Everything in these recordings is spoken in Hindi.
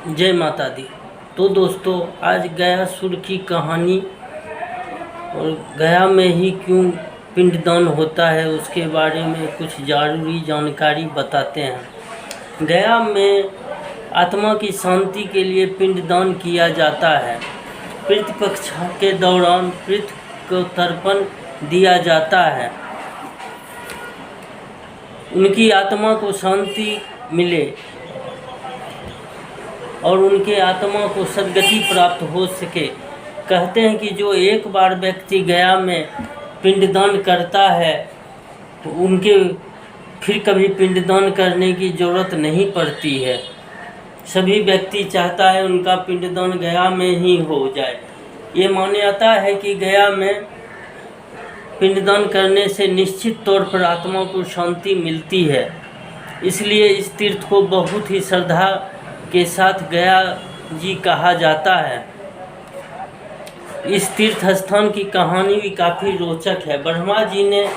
जय माता दी। तो दोस्तों, आज गयासुर की कहानी और गया में ही क्यों पिंडदान होता है उसके बारे में कुछ जरूरी जानकारी बताते हैं। गया में आत्मा की शांति के लिए पिंडदान किया जाता है। पितृपक्ष के दौरान पितृ को तर्पण दिया जाता है, उनकी आत्मा को शांति मिले और उनके आत्मा को सद्गति प्राप्त हो सके। कहते हैं कि जो एक बार व्यक्ति गया में पिंडदान करता है तो उनके फिर कभी पिंडदान करने की ज़रूरत नहीं पड़ती है। सभी व्यक्ति चाहता है उनका पिंडदान गया में ही हो जाए। ये माना जाता है कि गया में पिंडदान करने से निश्चित तौर पर आत्मा को शांति मिलती है। इसलिए इस तीर्थ को बहुत ही श्रद्धा के साथ गया जी कहा जाता है। इस तीर्थ स्थान की कहानी भी काफ़ी रोचक है। ब्रह्मा जी ने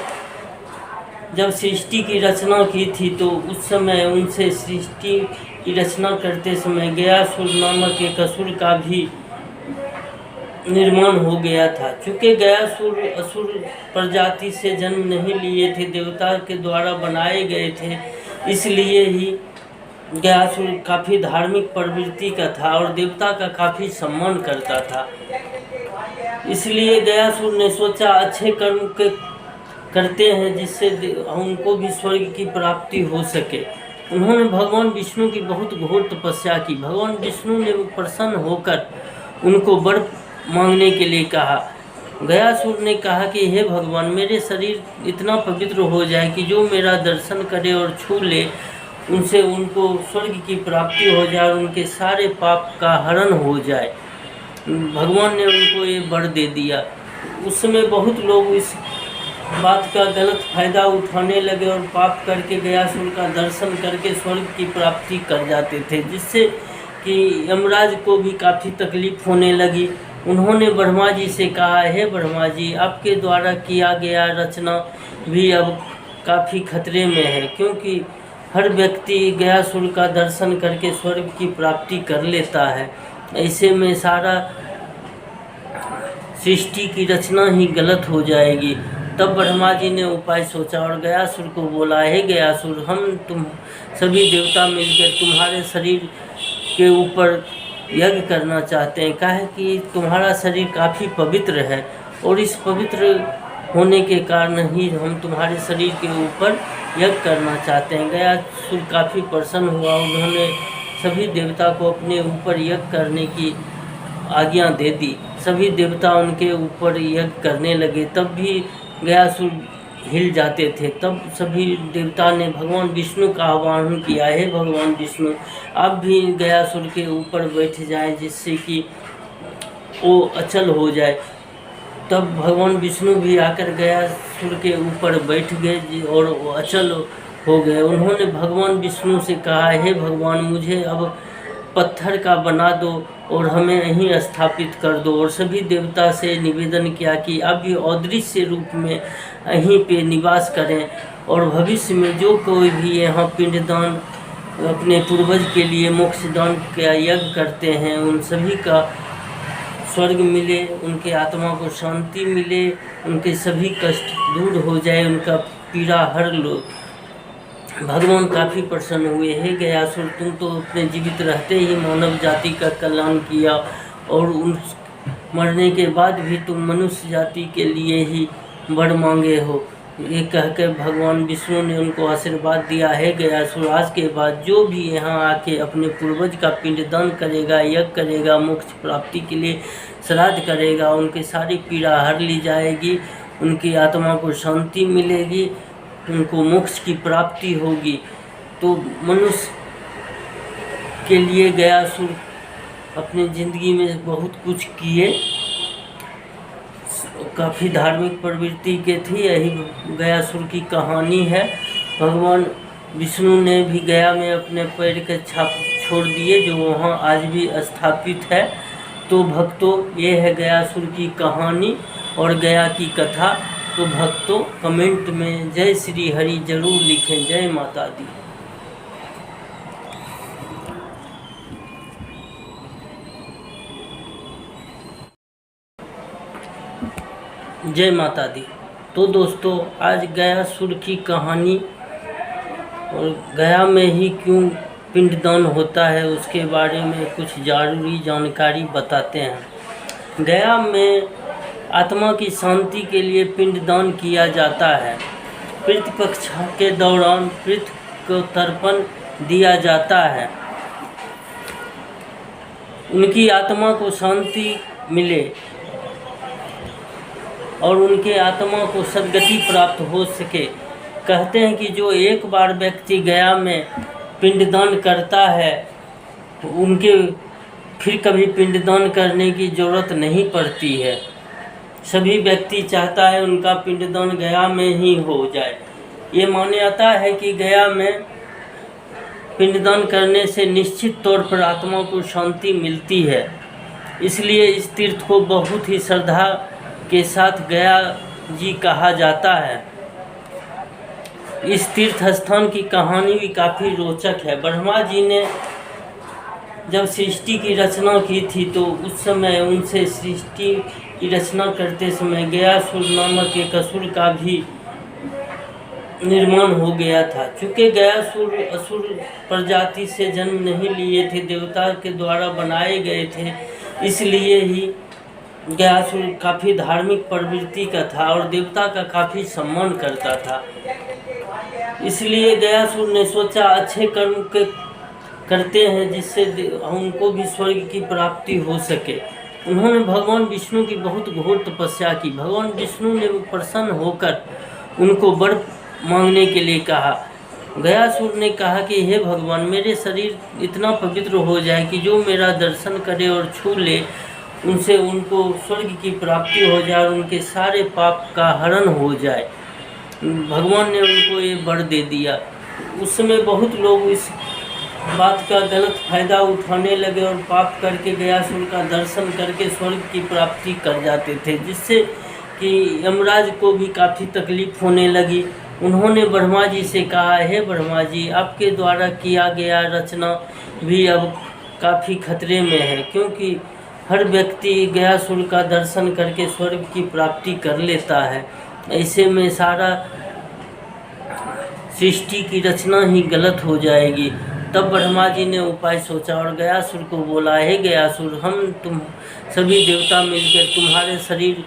जब सृष्टि की रचना की थी तो उस समय उनसे सृष्टि की रचना करते समय गयासुर नामक एक असुर का भी निर्माण हो गया था। चूँकि गयासुर असुर प्रजाति से जन्म नहीं लिए थे, देवता के द्वारा बनाए गए थे, इसलिए ही गयासुर काफ़ी धार्मिक प्रवृत्ति का था और देवता का काफ़ी सम्मान करता था। इसलिए गयासुर ने सोचा अच्छे कर्म के करते हैं जिससे उनको भी स्वर्ग की प्राप्ति हो सके। उन्होंने भगवान विष्णु की बहुत घोर तपस्या की। भगवान विष्णु ने प्रसन्न होकर उनको वर मांगने के लिए कहा। गयासुर ने कहा कि हे भगवान, मेरे शरीर इतना पवित्र हो जाए कि जो मेरा दर्शन करे और छू ले उनसे उनको स्वर्ग की प्राप्ति हो जाए, उनके सारे पाप का हरण हो जाए। भगवान ने उनको ये वर दे दिया। उस समय बहुत लोग इस बात का गलत फायदा उठाने लगे और पाप करके गयासुर का दर्शन करके स्वर्ग की प्राप्ति कर जाते थे, जिससे कि यमराज को भी काफ़ी तकलीफ होने लगी। उन्होंने ब्रह्मा जी से कहा, हे ब्रह्मा जी, आपके द्वारा किया गया रचना भी अब काफ़ी खतरे में है, क्योंकि हर व्यक्ति गयासुर का दर्शन करके स्वर्ग की प्राप्ति कर लेता है। ऐसे में सारा सृष्टि की रचना ही गलत हो जाएगी। तब ब्रह्मा जी ने उपाय सोचा और गयासुर को बोला, हे गयासुर, हम तुम सभी देवता मिलकर तुम्हारे शरीर के ऊपर यज्ञ करना चाहते हैं। काहे कि तुम्हारा शरीर काफ़ी पवित्र है और इस पवित्र होने के कारण ही हम तुम्हारे शरीर के ऊपर यज्ञ करना चाहते हैं। गयासुर काफ़ी प्रसन्न हुआ। उन्होंने सभी देवता को अपने ऊपर यज्ञ करने की आज्ञा दे दी। सभी देवता उनके ऊपर यज्ञ करने लगे। तब भी गयासुर हिल जाते थे। तब सभी देवता ने भगवान विष्णु का आह्वान किया, हे भगवान विष्णु, आप भी गयासुर के ऊपर बैठ जाएं जिससे कि वो अचल हो जाए। तब भगवान विष्णु भी आकर गयासुर के ऊपर बैठ गए और वो अचल हो गए। उन्होंने भगवान विष्णु से कहा, हे भगवान, मुझे अब पत्थर का बना दो और हमें यहीं स्थापित कर दो। और सभी देवता से निवेदन किया कि अब ये अदृश्य रूप में यहीं पे निवास करें और भविष्य में जो कोई भी यहाँ पिंडदान अपने पूर्वज के लिए मोक्षदान का यज्ञ करते हैं, उन सभी का स्वर्ग मिले, उनके आत्मा को शांति मिले, उनके सभी कष्ट दूर हो जाए, उनका पीड़ा हर लो। भगवान काफ़ी प्रसन्न हुए। हे गयासुर, तुम तो अपने जीवित रहते ही मानव जाति का कल्याण किया और उन मरने के बाद भी तुम मनुष्य जाति के लिए ही वर मांगे हो। ये कहकर भगवान विष्णु ने उनको आशीर्वाद दिया, है गयासुर, आज के बाद जो भी यहाँ आके अपने पूर्वज का पिंडदान करेगा, यज्ञ करेगा, मोक्ष प्राप्ति के लिए श्राद्ध करेगा, उनकी सारी पीड़ा हर ली जाएगी, उनकी आत्मा को शांति मिलेगी, उनको मोक्ष की प्राप्ति होगी। तो मनुष्य के लिए गयासुर अपनी ज़िंदगी में बहुत कुछ किए, काफ़ी धार्मिक प्रवृत्ति के थी। यही गयासुर की कहानी है। भगवान विष्णु ने भी गया में अपने पैर के छाप छोड़ दिए, जो वहाँ आज भी स्थापित है। तो भक्तों, ये है गयासुर की कहानी और गया की कथा। तो भक्तों, कमेंट में जय श्री हरि जरूर लिखें। जय माता दी। जय माता दी। तो दोस्तों, आज गयासुर की कहानी और गया में ही क्यों पिंडदान होता है उसके बारे में कुछ जरूरी जानकारी बताते हैं। गया में आत्मा की शांति के लिए पिंडदान किया जाता है। पितृपक्ष के दौरान पितृ को तर्पण दिया जाता है, उनकी आत्मा को शांति मिले और उनके आत्मा को सद्गति प्राप्त हो सके। कहते हैं कि जो एक बार व्यक्ति गया में पिंडदान करता है उनके फिर कभी पिंडदान करने की ज़रूरत नहीं पड़ती है। सभी व्यक्ति चाहता है उनका पिंडदान गया में ही हो जाए। ये माना जाता है कि गया में पिंडदान करने से निश्चित तौर पर आत्मा को शांति मिलती है। इसलिए इस तीर्थ को बहुत ही श्रद्धा के साथ गया जी कहा जाता है। इस तीर्थ स्थान की कहानी भी काफ़ी रोचक है। ब्रह्मा जी ने जब सृष्टि की रचना की थी तो उस समय उनसे सृष्टि की रचना करते समय गयासुर नामक एक असुर का भी निर्माण हो गया था। चूँकि गयासुर असुर प्रजाति से जन्म नहीं लिए थे, देवता के द्वारा बनाए गए थे, इसलिए ही गयासुर काफ़ी धार्मिक प्रवृत्ति का था और देवता का काफ़ी सम्मान करता था। इसलिए गयासुर ने सोचा अच्छे कर्म के करते हैं जिससे उनको भी स्वर्ग की प्राप्ति हो सके। उन्होंने भगवान विष्णु की बहुत घोर तपस्या की। भगवान विष्णु ने प्रसन्न होकर उनको वर मांगने के लिए कहा। गयासुर ने कहा कि हे भगवान, मेरे शरीर इतना पवित्र हो जाए कि जो मेरा दर्शन करे और छू ले उनसे उनको स्वर्ग की प्राप्ति हो जाए और उनके सारे पाप का हरण हो जाए। भगवान ने उनको ये वर दे दिया। उस समय बहुत लोग इस बात का गलत फायदा उठाने लगे और पाप करके गयासुर का दर्शन करके स्वर्ग की प्राप्ति कर जाते थे, जिससे कि यमराज को भी काफ़ी तकलीफ होने लगी। उन्होंने ब्रह्मा जी से कहा, हे ब्रह्मा जी, आपके द्वारा किया गया रचना भी अब काफ़ी खतरे में है, क्योंकि हर व्यक्ति गयासुर का दर्शन करके स्वर्ग की प्राप्ति कर लेता है। ऐसे में सारा सृष्टि की रचना ही गलत हो जाएगी। तब ब्रह्मा जी ने उपाय सोचा और गयासुर को बोला, हे गयासुर, हम तुम सभी देवता मिलकर तुम्हारे शरीर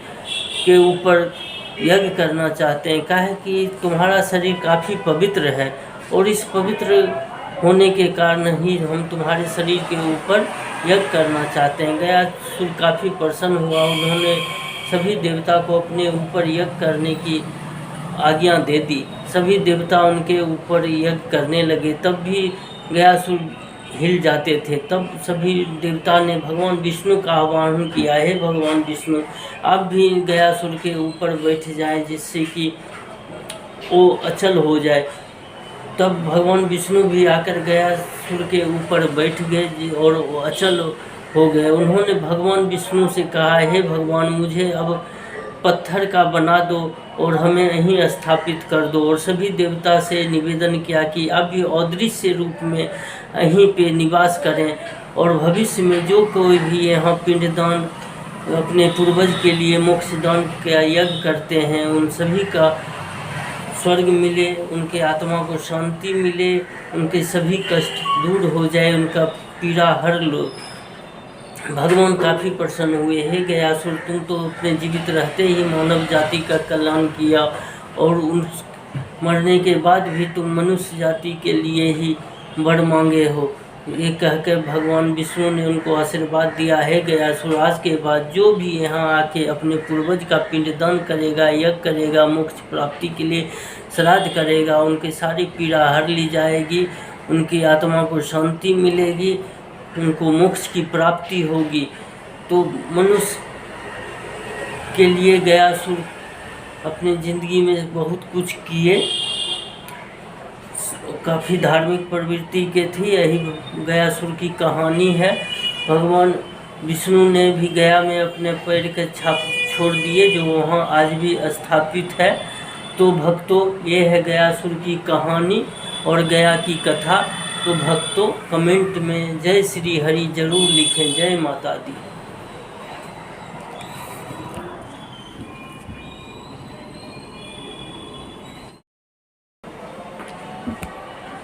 के ऊपर यज्ञ करना चाहते हैं। काहे कि तुम्हारा शरीर काफ़ी पवित्र है और इस पवित्र होने के कारण ही हम तुम्हारे शरीर के ऊपर यज्ञ करना चाहते हैं। गयासुर काफ़ी प्रसन्न हुआ। उन्होंने सभी देवता को अपने ऊपर यज्ञ करने की आज्ञा दे दी। सभी देवता उनके ऊपर यज्ञ करने लगे, तब भी गयासुर हिल जाते थे। तब सभी देवता ने भगवान विष्णु का आह्वान किया, हे भगवान विष्णु, आप भी गयासुर के ऊपर बैठ जाएं जिससे कि वो अचल हो जाए। तब भगवान विष्णु भी आकर गयासुर के ऊपर बैठ गए और वो अचल हो गए। उन्होंने भगवान विष्णु से कहा, हे भगवान, मुझे अब पत्थर का बना दो और हमें यहीं स्थापित कर दो। और सभी देवता से निवेदन किया कि अब ये अदृश्य रूप में यहीं पे निवास करें और भविष्य में जो कोई भी यहाँ पिंडदान अपने पूर्वज के लिए मोक्षदान का यज्ञ करते हैं उन सभी का स्वर्ग मिले, उनके आत्मा को शांति मिले, उनके सभी कष्ट दूर हो जाए, उनका पीड़ा हर लो। भगवान काफ़ी प्रसन्न हुए। हे गयासुर, तुम तो अपने जीवित रहते ही मानव जाति का कल्याण किया और उन मरने के बाद भी तुम मनुष्य जाति के लिए ही वर मांगे हो। ये कहकर भगवान विष्णु ने उनको आशीर्वाद दिया, है गयासुर, आज के बाद जो भी यहाँ आके अपने पूर्वज का पिंडदान करेगा, यज्ञ करेगा, मोक्ष प्राप्ति के लिए श्राद्ध करेगा, उनकी सारी पीड़ा हर ली जाएगी, उनकी आत्मा को शांति मिलेगी, उनको मोक्ष की प्राप्ति होगी। तो मनुष्य के लिए गयासुर अपनी ज़िंदगी में बहुत कुछ किए, काफ़ी धार्मिक प्रवृत्ति के थी। यही गयासुर की कहानी है। भगवान विष्णु ने भी गया में अपने पैर के छाप छोड़ दिए जो वहाँ आज भी स्थापित है। तो भक्तों, ये है गयासुर की कहानी और गया की कथा। तो भक्तों, कमेंट में जय श्री हरि जरूर लिखें। जय माता दी।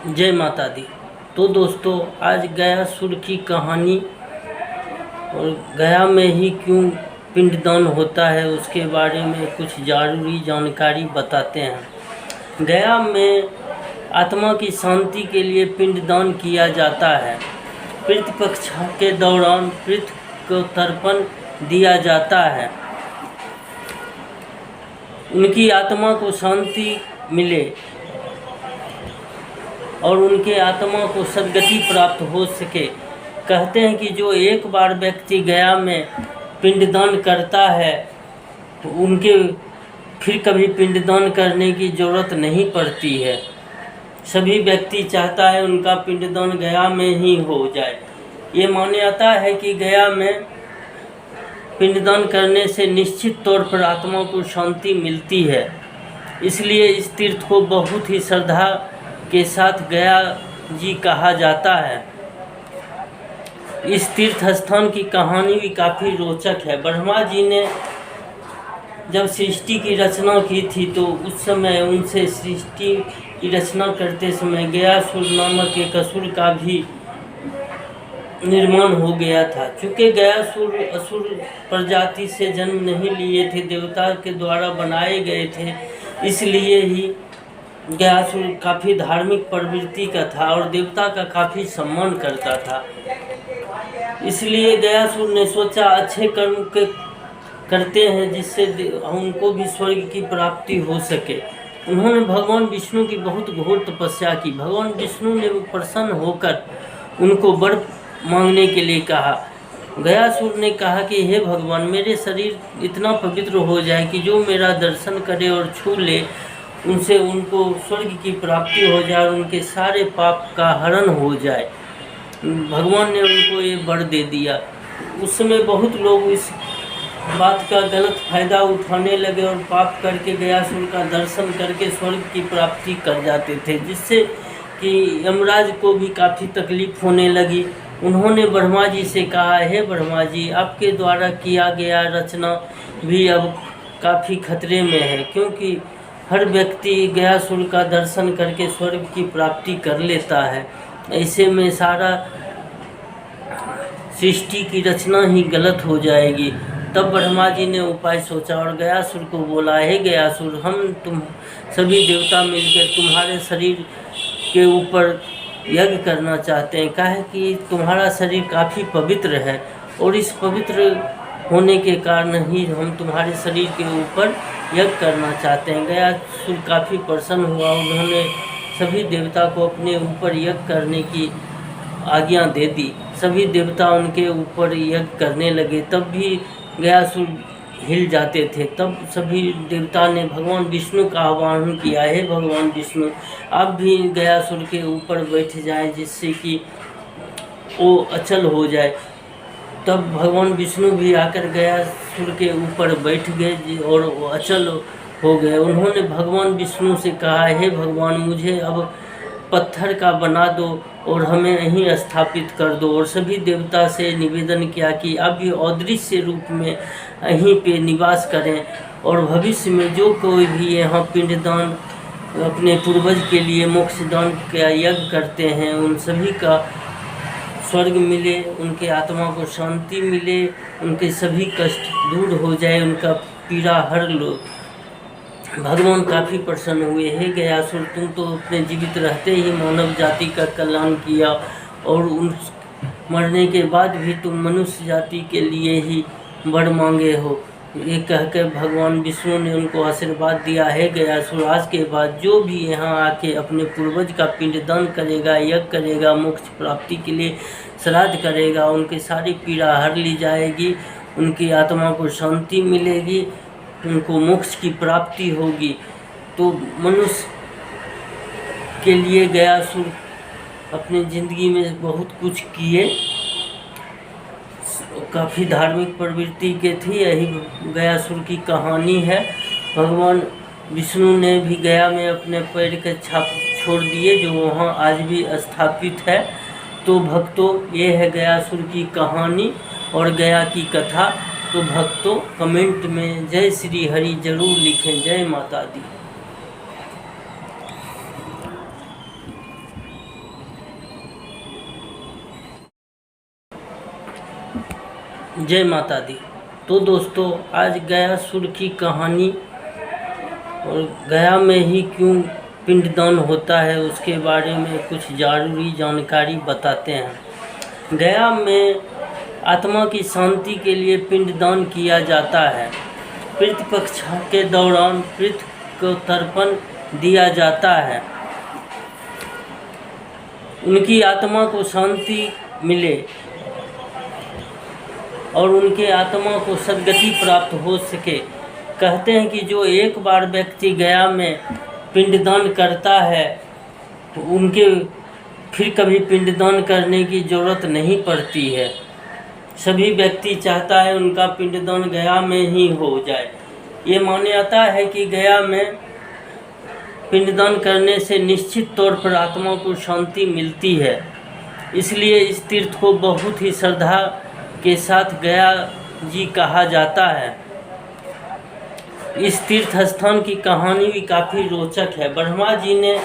जय माता दी। तो दोस्तों, आज गयासुर की कहानी और गया में ही क्यों पिंडदान होता है उसके बारे में कुछ जरूरी जानकारी बताते हैं। गया में आत्मा की शांति के लिए पिंडदान किया जाता है। पितृपक्ष के दौरान पितृ को तर्पण दिया जाता है, उनकी आत्मा को शांति मिले और उनके आत्मा को सद्गति प्राप्त हो सके। कहते हैं कि जो एक बार व्यक्ति गया में पिंडदान करता है तो उनके फिर कभी पिंडदान करने की ज़रूरत नहीं पड़ती है। सभी व्यक्ति चाहता है उनका पिंडदान गया में ही हो जाए। ये मान्यता है कि गया में पिंडदान करने से निश्चित तौर पर आत्मा को शांति मिलती है। इसलिए इस तीर्थ को बहुत ही श्रद्धा के साथ गया जी कहा जाता है। इस तीर्थ स्थान की कहानी भी काफ़ी रोचक है। ब्रह्मा जी ने जब सृष्टि की रचना की थी तो उस समय उनसे सृष्टि की रचना करते समय गयासुर नामक एक असुर का भी निर्माण हो गया था। चूँकि गयासुर असुर प्रजाति से जन्म नहीं लिए थे, देवता के द्वारा बनाए गए थे, इसलिए ही गयासुर काफ़ी धार्मिक प्रवृत्ति का था और देवता का काफ़ी सम्मान करता था। इसलिए गयासुर ने सोचा अच्छे कर्म के करते हैं जिससे उनको भी स्वर्ग की प्राप्ति हो सके। उन्होंने भगवान विष्णु की बहुत घोर तपस्या की। भगवान विष्णु ने प्रसन्न होकर उनको वर मांगने के लिए कहा। गयासुर ने कहा कि हे भगवान, मेरे शरीर इतना पवित्र हो जाए कि जो मेरा दर्शन करे और छू ले उनसे उनको स्वर्ग की प्राप्ति हो जाए और उनके सारे पाप का हरण हो जाए। भगवान ने उनको ये वर दे दिया। उस समय बहुत लोग इस बात का गलत फायदा उठाने लगे और पाप करके गयासुर का दर्शन करके स्वर्ग की प्राप्ति कर जाते थे, जिससे कि यमराज को भी काफ़ी तकलीफ होने लगी। उन्होंने ब्रह्मा जी से कहा, हे ब्रह्मा जी, आपके द्वारा किया गया रचना भी अब काफ़ी खतरे में है, क्योंकि हर व्यक्ति गयासुर का दर्शन करके स्वर्ग की प्राप्ति कर लेता है। ऐसे में सारा सृष्टि की रचना ही गलत हो जाएगी। तब ब्रह्मा जी ने उपाय सोचा और गयासुर को बोला, हे गयासुर, हम तुम सभी देवता मिलकर तुम्हारे शरीर के ऊपर यज्ञ करना चाहते हैं। काहे कि तुम्हारा शरीर काफ़ी पवित्र है और इस पवित्र होने के कारण ही हम तुम्हारे शरीर के ऊपर यज्ञ करना चाहते हैं। गयासुर काफ़ी प्रसन्न हुआ। उन्होंने सभी देवता को अपने ऊपर यज्ञ करने की आज्ञा दे दी। सभी देवता उनके ऊपर यज्ञ करने लगे। तब भी गयासुर हिल जाते थे। तब सभी देवता ने भगवान विष्णु का आह्वान किया, हे भगवान विष्णु, आप भी गयासुर के ऊपर बैठ जाएं जिससे कि वो अचल हो जाए। तब भगवान विष्णु भी आकर गयासुर के ऊपर बैठ गए और वो अचल हो गए। उन्होंने भगवान विष्णु से कहा, हे भगवान, मुझे अब पत्थर का बना दो और हमें यहीं स्थापित कर दो। और सभी देवता से निवेदन किया कि अब भी अदृश्य रूप में यहीं पे निवास करें और भविष्य में जो कोई भी यहाँ पिंडदान अपने पूर्वज के लिए मोक्षदान का यज्ञ करते हैं, उन सभी का स्वर्ग मिले, उनके आत्मा को शांति मिले, उनके सभी कष्ट दूर हो जाए, उनका पीड़ा हर लो। भगवान काफ़ी प्रसन्न हुए। हे गयासुर, तुम तो अपने जीवित रहते ही मानव जाति का कल्याण किया और उन मरने के बाद भी तुम मनुष्य जाति के लिए ही वर मांगे हो। ये कहकर भगवान विष्णु ने उनको आशीर्वाद दिया, है गयासुर, आज के बाद जो भी यहाँ आके अपने पूर्वज का पिंडदान करेगा, यज्ञ करेगा, मोक्ष प्राप्ति के लिए श्राद्ध करेगा, उनकी सारी पीड़ा हर ली जाएगी, उनकी आत्मा को शांति मिलेगी, उनको मोक्ष की प्राप्ति होगी। तो मनुष्य के लिए गयासुर अपनी ज़िंदगी में बहुत कुछ किए, काफ़ी धार्मिक प्रवृत्ति के थी। यही गयासुर की कहानी है। भगवान विष्णु ने भी गया में अपने पैर के छाप छोड़ दिए, जो वहाँ आज भी स्थापित है। तो भक्तों, ये है गयासुर की कहानी और गया की कथा। तो भक्तों, कमेंट में जय श्री हरि जरूर लिखें। जय माता दी। जय माता दी। तो दोस्तों, आज गयासुर की कहानी और गया में ही क्यों पिंडदान होता है उसके बारे में कुछ जरूरी जानकारी बताते हैं। गया में आत्मा की शांति के लिए पिंडदान किया जाता है। पितृपक्ष के दौरान पितृ को तर्पण दिया जाता है, उनकी आत्मा को शांति मिले और उनके आत्मा को सद्गति प्राप्त हो सके। कहते हैं कि जो एक बार व्यक्ति गया में पिंडदान करता है तो उनके फिर कभी पिंडदान करने की ज़रूरत नहीं पड़ती है। सभी व्यक्ति चाहता है उनका पिंडदान गया में ही हो जाए। ये मान्यता है कि गया में पिंडदान करने से निश्चित तौर पर आत्मा को शांति मिलती है। इसलिए इस तीर्थ को बहुत ही श्रद्धा के साथ गया जी कहा जाता है। इस तीर्थ स्थान की कहानी भी काफ़ी रोचक है। ब्रह्मा जी ने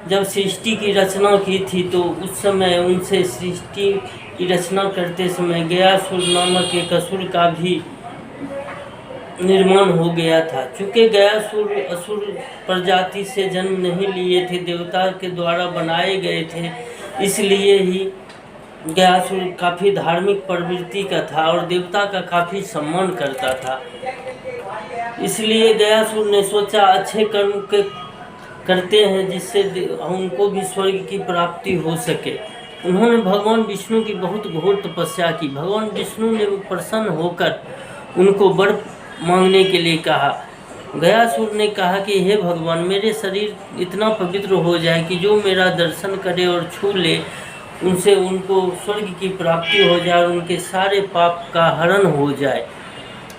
जब सृष्टि की रचना की थी तो उस समय उनसे सृष्टि की रचना करते समय गयासुर नामक एक असुर का भी निर्माण हो गया था। चूँकि गयासुर असुर प्रजाति से जन्म नहीं लिए थे, देवता के द्वारा बनाए गए थे, इसलिए ही गयासुर काफ़ी धार्मिक प्रवृत्ति का था और देवता का काफ़ी सम्मान करता था। इसलिए गयासुर ने सोचा अच्छे कर्म के करते हैं जिससे उनको भी स्वर्ग की प्राप्ति हो सके। उन्होंने भगवान विष्णु की बहुत घोर तपस्या की। भगवान विष्णु ने प्रसन्न होकर उनको वर मांगने के लिए कहा। गयासुर ने कहा कि हे भगवान, मेरे शरीर इतना पवित्र हो जाए कि जो मेरा दर्शन करे और छू ले उनसे उनको स्वर्ग की प्राप्ति हो जाए और उनके सारे पाप का हरण हो जाए।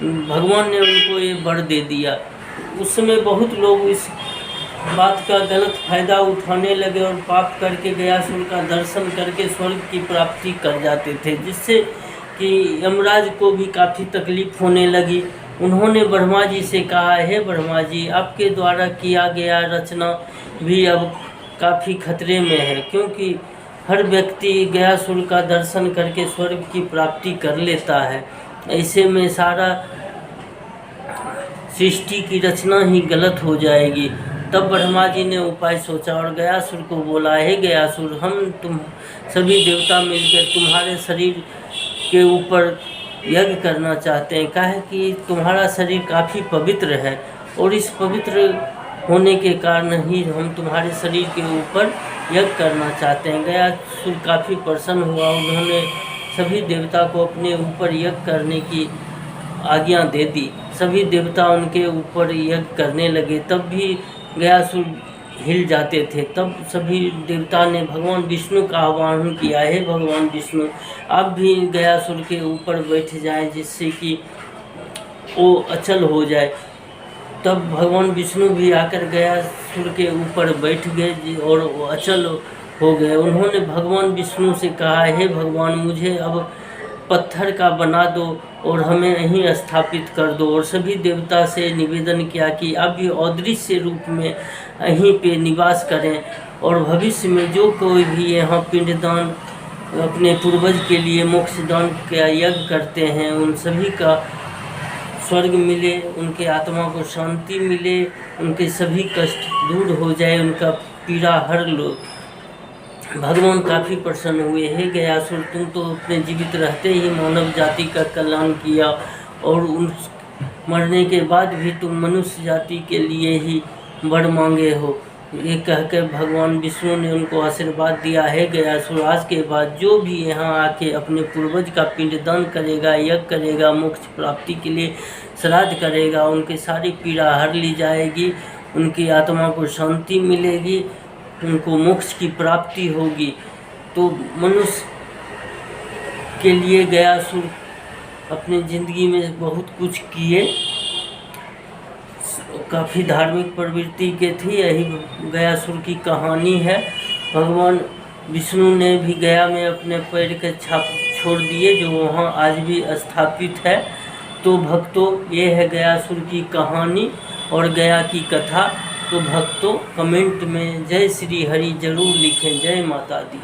भगवान ने उनको ये वर दे दिया। उस समय बहुत लोग इस बात का गलत फायदा उठाने लगे और पाप करके गयासुर का दर्शन करके स्वर्ग की प्राप्ति कर जाते थे, जिससे कि यमराज को भी काफ़ी तकलीफ होने लगी। उन्होंने ब्रह्मा जी से कहा, हे ब्रह्मा जी, आपके द्वारा किया गया रचना भी अब काफ़ी खतरे में है, क्योंकि हर व्यक्ति गयासुर का दर्शन करके स्वर्ग की प्राप्ति कर लेता है। ऐसे में सारा सृष्टि की रचना ही गलत हो जाएगी। तब ब्रह्मा जी ने उपाय सोचा और गयासुर को बोला, हे गयासुर, हम तुम सभी देवता मिलकर तुम्हारे शरीर के ऊपर यज्ञ करना चाहते हैं। कहा कि तुम्हारा शरीर काफ़ी पवित्र है और इस पवित्र होने के कारण ही हम तुम्हारे शरीर के ऊपर यज्ञ करना चाहते हैं। गयासुर काफ़ी प्रसन्न हुआ। उन्होंने सभी देवता को अपने ऊपर यज्ञ करने की आज्ञा दे दी। सभी देवता उनके ऊपर यज्ञ करने लगे। तब भी गयासुर हिल जाते थे। तब सभी देवता ने भगवान विष्णु का आह्वान किया, हे भगवान विष्णु, आप भी गयासुर के ऊपर बैठ जाएं जिससे कि वो अचल हो जाए। तब भगवान विष्णु भी आकर गयासुर के ऊपर बैठ गए और वो अचल हो गए। उन्होंने भगवान विष्णु से कहा, हे भगवान, मुझे अब पत्थर का बना दो और हमें यहीं स्थापित कर दो। और सभी देवता से निवेदन किया कि आप भी अदृश्य रूप में यहीं पे निवास करें और भविष्य में जो कोई भी यहाँ पिंडदान अपने पूर्वज के लिए मोक्षदान का यज्ञ करते हैं, उन सभी का स्वर्ग मिले, उनके आत्मा को शांति मिले, उनके सभी कष्ट दूर हो जाए, उनका पीड़ा हर लो। भगवान काफ़ी प्रसन्न हुए। हे गयासुर, तुम तो अपने जीवित रहते ही मानव जाति का कल्याण किया और उन मरने के बाद भी तुम मनुष्य जाति के लिए ही वर मांगे हो। ये कहकर भगवान विष्णु ने उनको आशीर्वाद दिया, है गयासुर, आज के बाद जो भी यहाँ आके अपने पूर्वज का पिंडदान करेगा, यज्ञ करेगा, मोक्ष प्राप्ति के लिए श्राद्ध करेगा, उनकी सारी पीड़ा हर ली जाएगी, उनकी आत्मा को शांति मिलेगी, उनको मोक्ष की प्राप्ति होगी। तो मनुष्य के लिए गयासुर अपनी ज़िंदगी में बहुत कुछ किए, काफ़ी धार्मिक प्रवृत्ति के थे। यही गयासुर की कहानी है। भगवान विष्णु ने भी गया में अपने पैर के छाप छोड़ दिए, जो वहाँ आज भी स्थापित है। तो भक्तों, ये है गयासुर की कहानी और गया की कथा। तो भक्तों, कमेंट में जय श्री हरि जरूर लिखें। जय माता दी।